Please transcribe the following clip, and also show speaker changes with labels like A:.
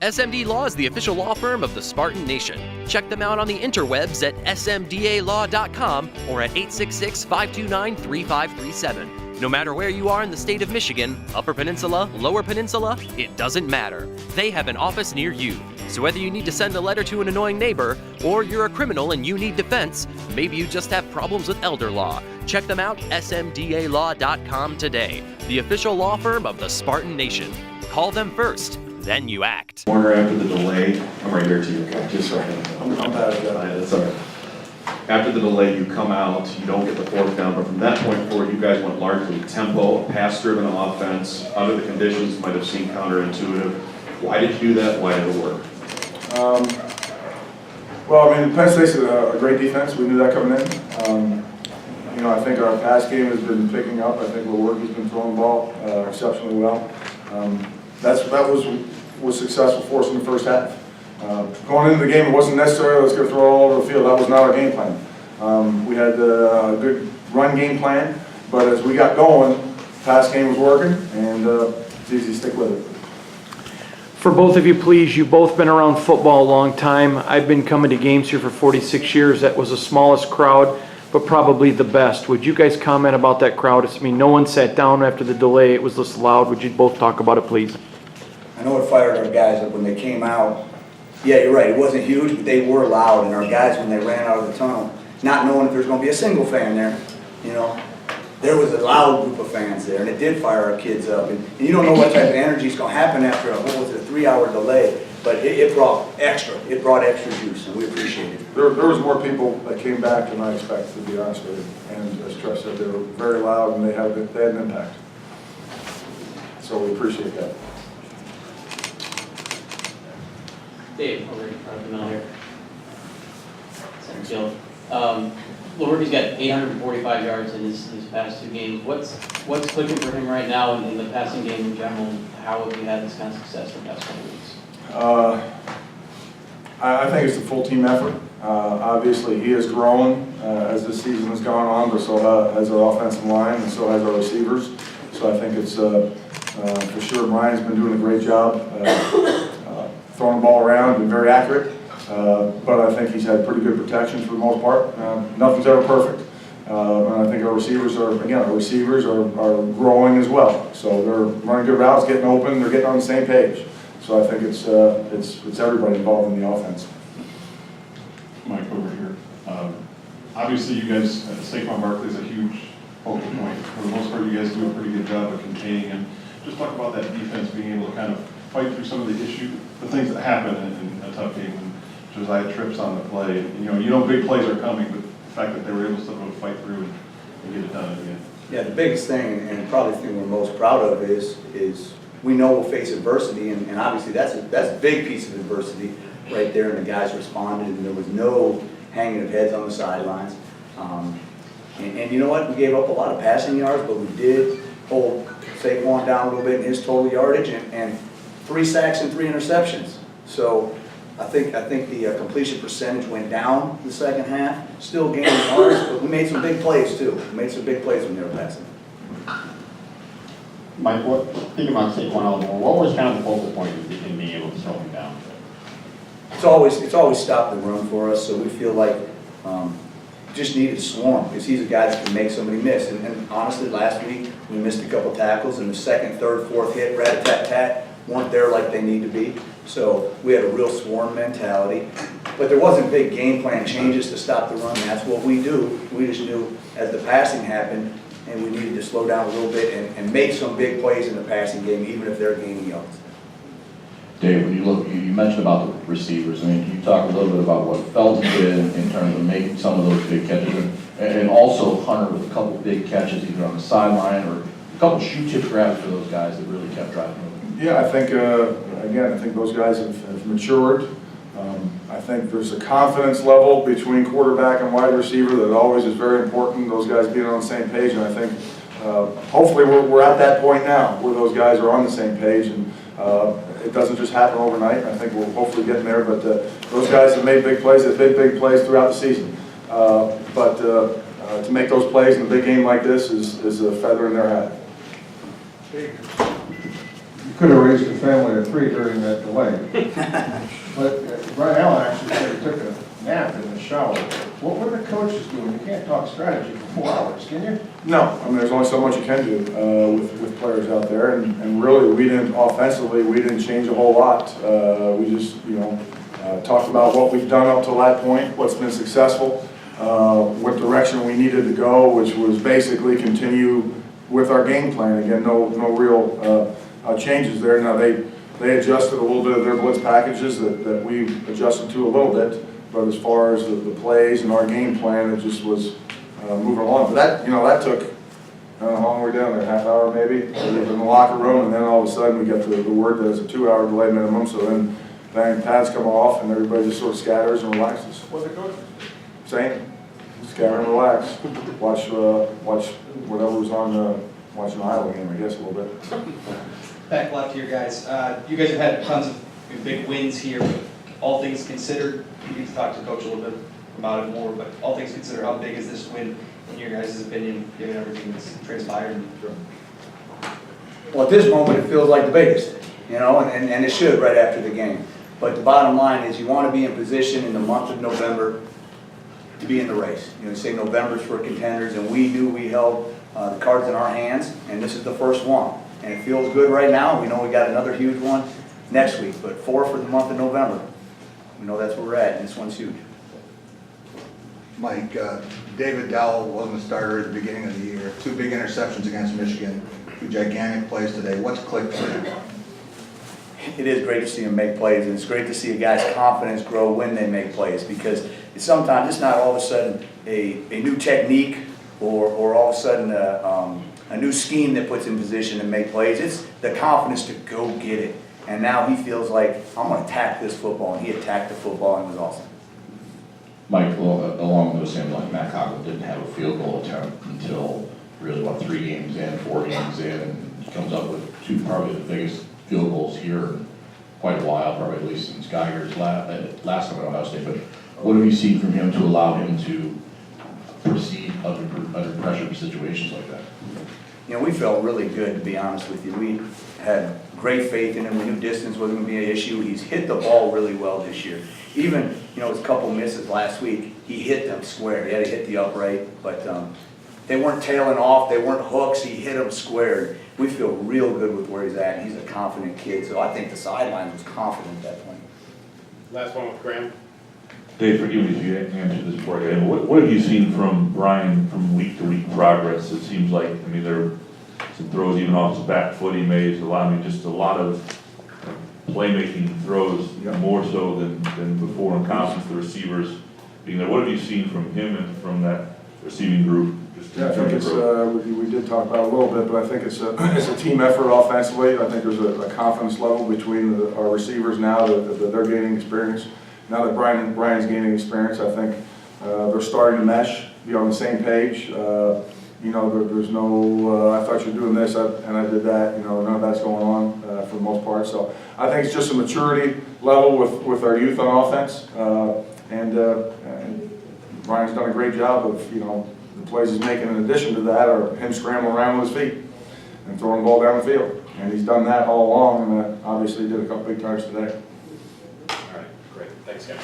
A: SMD Law is the official law firm of the Spartan Nation. Check them out on the interwebs at smdalaw.com or at 866-529-3537. No matter where you are in the state of Michigan, Upper Peninsula, Lower Peninsula, it doesn't matter. They have an office near you. So whether you need to send a letter to an annoying neighbor, or you're a criminal and you need defense, maybe you just have problems with elder law, check them out, smdalaw.com today. The official law firm of the Spartan Nation. Call them first, then you act.
B: Corner after the delay, I'm right here too, okay, just sorry. I'm bad at that, that's all right. After the delay, you come out, you don't get the fourth down, but from that point forward, you guys went largely tempo, pass-driven offense. Under the conditions, might have seemed counterintuitive. Why did you do that? Why did it work?
C: Well, I mean, Penn State's a great defense. We knew that coming in. I think our pass game has been picking up. I think Lewerke's been throwing the ball exceptionally well. That was successful for us in the first half. Going into the game, it wasn't necessarily let's go throw all over the field. That was not our game plan. We had a good run game plan, but as we got going, pass game was working, and it's easy to stick with it.
D: For both of you, please, you've both been around football a long time. I've been coming to games here for 46 years. That was the smallest crowd, but probably the best. Would you guys comment about that crowd? I mean, no one sat down after the delay. It was this loud. Would you both talk about it, please?
E: I know it fired our guys up when they came out. Yeah, you're right. It wasn't huge, but they were loud. And our guys, when they ran out of the tunnel, not knowing if there's going to be a single fan there, there was a loud group of fans there, and it did fire our kids up. And you don't know what type of energy is going to happen after a 3-hour delay, but it brought extra juice, and we appreciate it.
C: There was more people that came back than I expected, to be honest with you. And as Tress said, they were very loud, and they had an impact. So we appreciate that.
F: Dave, over in front of the middle here. Center field. Lewerke's got 845 yards in his past 2 games. What's clicking for him right now in the passing game in general? How have you had this kind of success in the past couple weeks?
C: I think it's a full team effort. Obviously, he has grown as the season has gone on, but so has our offensive line, and so has our receivers. So I think it's for sure Brian's been doing a great job throwing the ball around, been very accurate. But I think he's had pretty good protection for the most part. Nothing's ever perfect. And I think our receivers are growing as well. So they're running good routes, getting open, they're getting on the same page. So I think it's everybody involved in the offense.
B: Mike, over here. Obviously, you guys, Saquon Barkley is a huge focal point. For the most part, you guys do a pretty good job of containing him. Just talk about that defense being able to kind of fight through some of the things that happen in a tough game. Josiah trips on the play. Big plays are coming, but the fact that they were able to fight through and get it done again.
E: Yeah, the biggest thing, and probably the thing we're most proud of, is we know we'll face adversity, and obviously that's a big piece of adversity right there, and the guys responded, and there was no hanging of heads on the sidelines. And you know what? We gave up a lot of passing yards, but we did hold Saquon down a little bit in his total yardage, and 3 sacks and 3 interceptions. So I think the completion percentage went down the second half. Still gaining yards, but we made some big plays too. We made some big plays when they were passing.
G: Mike, thinking about Saquon a little more, what was kind of the focal point in being able to slow him down?
E: It's always stopped the run for us. So we feel like just needed to swarm because he's a guy that can make somebody miss. And honestly, last week we missed a couple tackles, and the second, third, fourth hit, rat-a-tat-tat, weren't there like they need to be. So we had a real swarm mentality. But there wasn't big game plan changes to stop the run. That's what we do. We just knew as the passing happened, and we needed to slow down a little bit and make some big plays in the passing game, even if they're gaining yards.
H: Dave, when you look, you mentioned about the receivers. I mean, can you talk a little bit about what Felton did in terms of making some of those big catches, and also Hunter with a couple big catches either on the sideline or a couple shoe tip grabs for those guys that really kept driving them.
C: Yeah, I think again, I think those guys have matured. I think there's a confidence level between quarterback and wide receiver that always is very important. Those guys being on the same page, and I think hopefully we're at that point now where those guys are on the same page, and it doesn't just happen overnight. I think we'll hopefully get there, but those guys have made big plays. They've made big plays throughout the season. But to make those plays in a big game like this is a feather in their hat.
I: Could have raised a family of 3 during that delay. But Brian Allen actually said he took a nap in the shower. What were the coaches doing? You can't talk strategy for 4 hours, can you?
C: No, I mean, there's only so much you can do with players out there, and really, we didn't, offensively, we didn't change a whole lot. We just, talked about what we've done up to that point, what's been successful, what direction we needed to go, which was basically continue with our game plan. Again, no real changes there. Now, they adjusted a little bit of their blitz packages that we adjusted to a little bit, but as far as the plays and our game plan, it just was moving along. But that took, I don't know how long we're down there, half hour maybe, in the locker room, and then all of a sudden we got the word that it's a 2-hour delay minimum, so then bang, pads come off and everybody just sort of scatters and relaxes.
I: What the coaches?
C: Same, scatter and relax. Watch whatever was on, watch an Iowa game, I guess, a little bit.
J: Back left here, guys. You guys have had tons of big wins here, but all things considered, you need to talk to Coach a little bit about it more, but all things considered, how big is this win in your guys' opinion, given everything that's transpired?
E: Well, at this moment, it feels like the biggest, and it should right after the game. But the bottom line is you want to be in position in the month of November to be in the race. You say November's for contenders, and we knew we held the cards in our hands, and this is the first one. And it feels good right now. We know we got another huge one next week, but 4 for the month of November. We know that's where we're at, and this one's huge.
K: Mike, David Dowell wasn't a starter at the beginning of the year. 2 big interceptions against Michigan, 2 gigantic plays today. What's clicked for him?
E: It is great to see him make plays, and it's great to see a guy's confidence grow when they make plays, because sometimes it's not all of a sudden a new technique or all of a sudden a new scheme that puts in position to make plays. It's the confidence to go get it. And now he feels like, I'm going to attack this football, and he attacked the football, and it was awesome.
H: Mike, along those same lines, Matt Coughlin didn't have a field goal attempt until really, 3 games in, 4 games in, and he comes up with 2 probably the biggest field goals here in quite a while, probably at least since Geiger's last time at Ohio State. But what have you seen from him to allow him to proceed under pressure situations like that?
E: We felt really good, to be honest with you. We had great faith in him. We knew distance wasn't going to be an issue. He's hit the ball really well this year. Even, his couple misses last week, he hit them square. He had to hit the upright, but they weren't tailing off. They weren't hooks. He hit them square. We feel real good with where he's at. He's a confident kid, so I think the sideline was confident at that point.
L: Last one with Graham.
M: Dave, forgive me if you answer this before I get in. What have you seen from Brian from week to week progress? It seems like, there are some throws even off his back foot he made, just a lot of playmaking throws, more so than before in confidence, the receivers being there. What have you seen from him and from that receiving group?
C: Yeah, I think it's, we did talk about it a little bit, but I think it's a team effort offensively. I think there's a confidence level between our receivers now that they're gaining experience. Now that Brian's gaining experience, I think they're starting to mesh, be on the same page. There's no, I thought you were doing this and I did that, none of that's going on for the most part. So I think it's just a maturity level with our youth on offense. And Brian's done a great job of, the plays he's making in addition to that are him scrambling around with his feet and throwing the ball down the field. And he's done that all along, and obviously did a couple big times today.
L: All right, great. Thanks, guys.